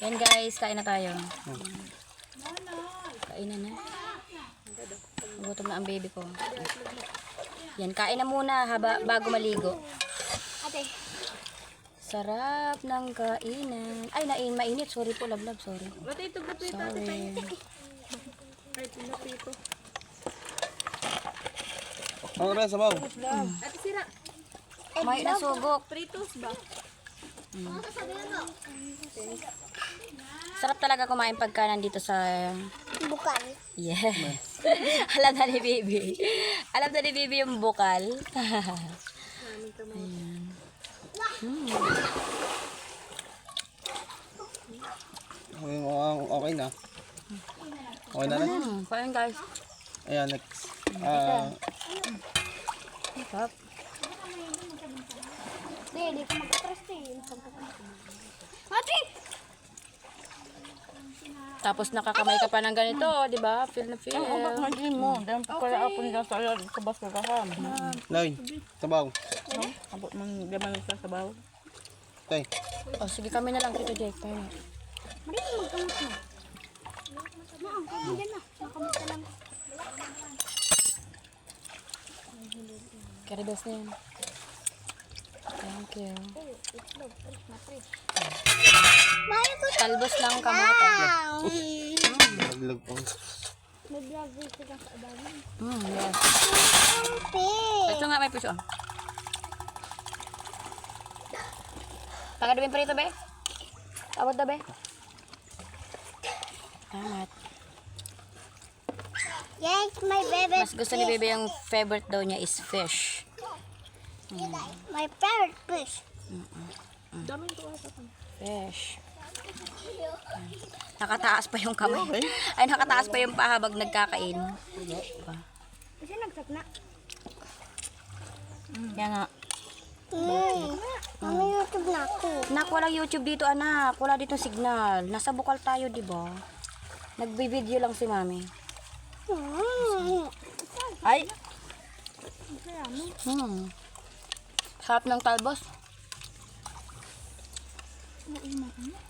Yan guys, kain na tayo. Kain na. Gutom na ang baby ko. Yan, kain na muna bago maligo. Ate. Sarap ng kainan. Ay, mainit. Sorry po, lablab. Sorry. Sorry. Ang rin, sabaw. Ate sira. May nasugok. Pritos ba? Sarap talaga kumain pagka nandito sa... Bukal. Yes. Alam na ni Bibi. Alam na ni Bibi yung bukal. Ayan. Okay na. Okay na rin. Kain guys. Ayan, next. Sarap. Hindi ko mag-trust eh. Ate! Tapos nakakamay ka pa ng ganito, di ba? Feel na feel. Hindi mo. Dahil pagkala ako nila sa kabas ka kaham. Loy, sabaw. Abot mong gaman sa sabaw. Tay. Oh, sige kami na lang, Tito Jake. Tayo. Mari mo magkamot na. Maang, kaibigan na. Makamot na lang. Caribes na yan. Thank you. Talbos ng kamote. Naglag po. Nag-vlog sila sa abang. Yes. Ito nga may piso. Tagadabing prito, be? Tawad na, be? Salamat. Yes, my favorite. Mas gusto ni Bebe yung favorite daw niya is fish. My favorite fish. Fish. Nakataas pa yung kamay. Ay, nakataas pa yung paa habang nagkakain. Kasi nagsakna. Yan nga. Mami, YouTube na ako. Nak, walang YouTube dito, anak. Wala dito signal. Nasa bukal tayo, di ba? Nagbi-video lang si mami. Ay! Sarap ng talbos.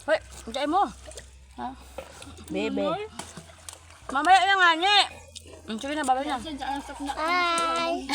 Hoy, diyan mo. Ha? Bebe. Mamaya na nga, ni. Sige na, babay na. Ay!